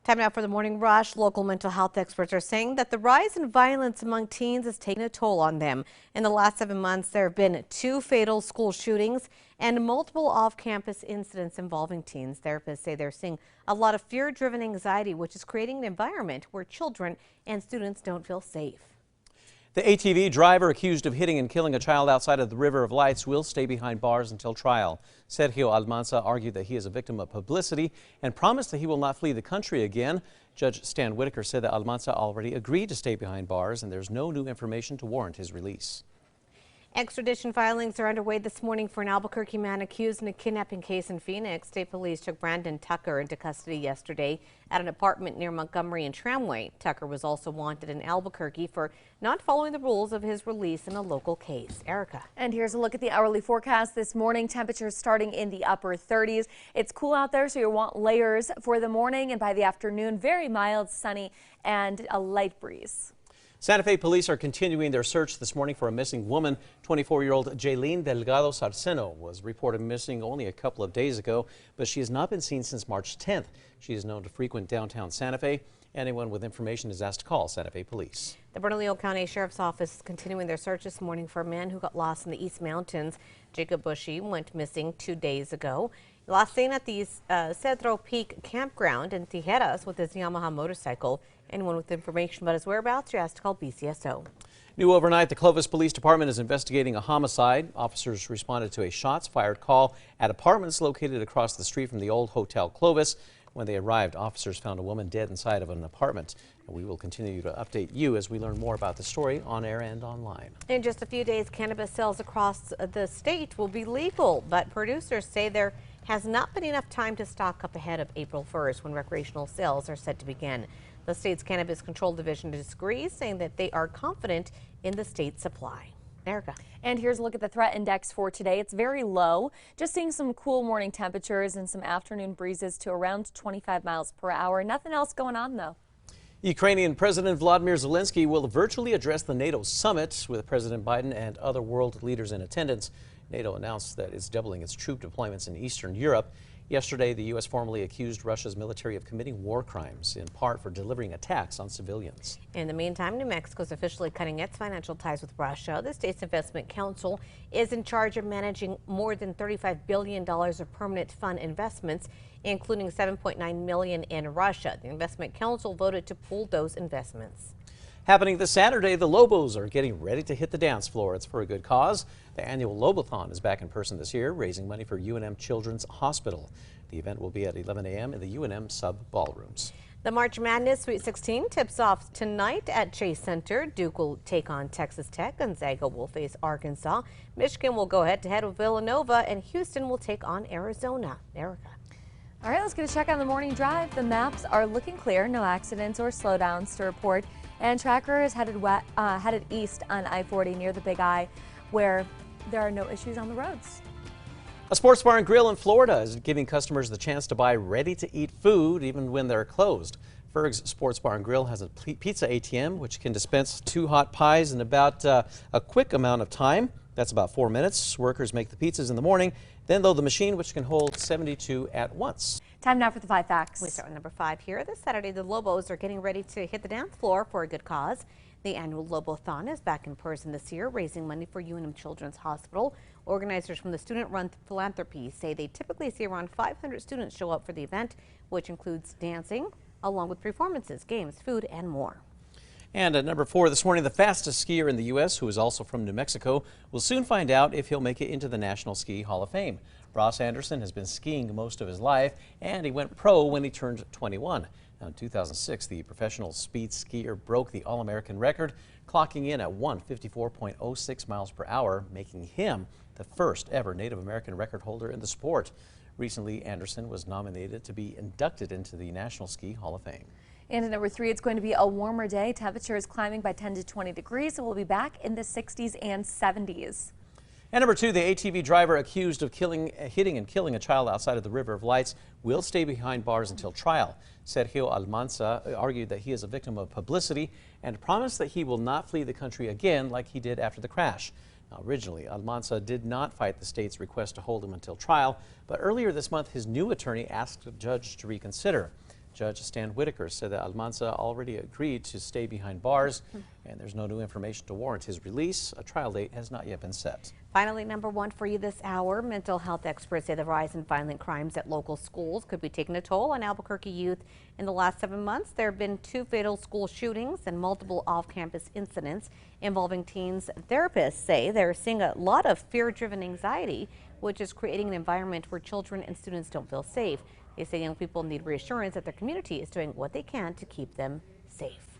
Time now for the morning rush. Local mental health experts are saying that the rise in violence among teens is taking a toll on them. In the last 7 months, there have been 2 fatal school shootings and multiple off-campus incidents involving teens. Therapists say they're seeing a lot of fear-driven anxiety, which is creating an environment where children and students don't feel safe. The ATV driver accused of hitting and killing a child outside of the River of Lights will stay behind bars until trial. Sergio Almanza argued that he is a victim of publicity and promised that he will not flee the country again. Judge Stan Whitaker said that Almanza already agreed to stay behind bars and there's no new information to warrant his release. Extradition filings are underway this morning for an Albuquerque man accused in a kidnapping case in Phoenix. State police took Brandon Tucker into custody yesterday at an apartment near Montgomery and Tramway. Tucker was also wanted in Albuquerque for not following the rules of his release in a local case. Erica. And here's a look at the hourly forecast this morning. Temperatures starting in the upper 30s. It's cool out there, so you'll want layers for the morning, and by the afternoon, very mild, sunny, and a light breeze. Santa Fe police are continuing their search this morning for a missing woman. 24-year-old Jaylene Delgado Sarceno was reported missing only a couple of days ago, but she has not been seen since March 10th. She is known to frequent downtown Santa Fe. Anyone with information is asked to call Santa Fe police. The Bernalillo County Sheriff's Office is continuing their search this morning for a man who got lost in the East Mountains. Jacob Bushy went missing 2 days ago. Last seen at the Cedro Peak campground in Tijeras with his Yamaha motorcycle. Anyone with information about his whereabouts, you're asked to call BCSO. New overnight, the Clovis Police Department is investigating a homicide. Officers responded to a shots fired call at apartments located across the street from the old Hotel Clovis. When they arrived, officers found a woman dead inside of an apartment. And we will continue to update you as we learn more about the story on air and online. In just a few days, cannabis sales across the state will be legal, but producers say there has not been enough time to stock up ahead of April 1st when recreational sales are set to begin. The state's Cannabis Control Division disagrees, saying that they are confident in the state's supply. Erica. And here's a look at the threat index for today. It's very low, just seeing some cool morning temperatures and some afternoon breezes to around 25 miles per hour. Nothing else going on, though. Ukrainian President Vladimir Zelensky will virtually address the NATO summit with President Biden and other world leaders in attendance. NATO announced that it's doubling its troop deployments in Eastern Europe. Yesterday, the U.S. formally accused Russia's military of committing war crimes, in part for delivering attacks on civilians. In the meantime, New Mexico is officially cutting its financial ties with Russia. The state's investment council is in charge of managing more than $35 billion of permanent fund investments, including $7.9 million in Russia. The investment council voted to pool those investments. Happening this Saturday, the Lobos are getting ready to hit the dance floor. It's for a good cause. The annual Lobo-thon is back in person this year, raising money for UNM Children's Hospital. The event will be at 11 a.m. in the UNM sub ballrooms. The March Madness Sweet 16 tips off tonight at Chase Center. Duke will take on Texas Tech. Gonzaga will face Arkansas. Michigan will go head-to-head with Villanova, and Houston will take on Arizona. Erica. All right, let's get a check on the morning drive. The maps are looking clear. No accidents or slowdowns to report. And Tracker is headed east on I-40 near the Big I, where there are no issues on the roads. A sports bar and grill in Florida is giving customers the chance to buy ready-to-eat food even when they're closed. Ferg's Sports Bar and Grill has a pizza ATM which can dispense 2 hot pies in about a quick amount of time. That's about 4 minutes. Workers make the pizzas in the morning, then load the machine, which can hold 72 at once. Time now for the 5 facts. We start with number 5 here. This Saturday, the Lobos are getting ready to hit the dance floor for a good cause. The annual Lobo-thon is back in person this year, raising money for UNM Children's Hospital. Organizers from the student-run philanthropy say they typically see around 500 students show up for the event, which includes dancing, along with performances, games, food, and more. And at number 4 this morning, the fastest skier in the U.S., who is also from New Mexico, will soon find out if he'll make it into the National Ski Hall of Fame. Ross Anderson has been skiing most of his life, and he went pro when he turned 21. Now, in 2006, the professional speed skier broke the All-American record, clocking in at 154.06 miles per hour, making him the first ever Native American record holder in the sport. Recently, Anderson was nominated to be inducted into the National Ski Hall of Fame. And at number 3, it's going to be a warmer day. Temperatures climbing by 10 to 20 degrees, so we'll be back in the 60s and 70s. And number 2, the ATV driver accused of hitting and killing a child outside of the River of Lights will stay behind bars until trial. Sergio Almanza argued that he is a victim of publicity and promised that he will not flee the country again like he did after the crash. Now, originally, Almanza did not fight the state's request to hold him until trial, but earlier this month, his new attorney asked the judge to reconsider. Judge Stan Whitaker said that Almanza already agreed to stay behind bars, and there's no new information to warrant his release. A trial date has not yet been set. Finally, number one for you this hour, mental health experts say the rise in violent crimes at local schools could be taking a toll on Albuquerque youth. In the last 7 months, there have been 2 fatal school shootings and multiple off-campus incidents involving teens. Therapists say they're seeing a lot of fear-driven anxiety, which is creating an environment where children and students don't feel safe. They say young people need reassurance that their community is doing what they can to keep them safe.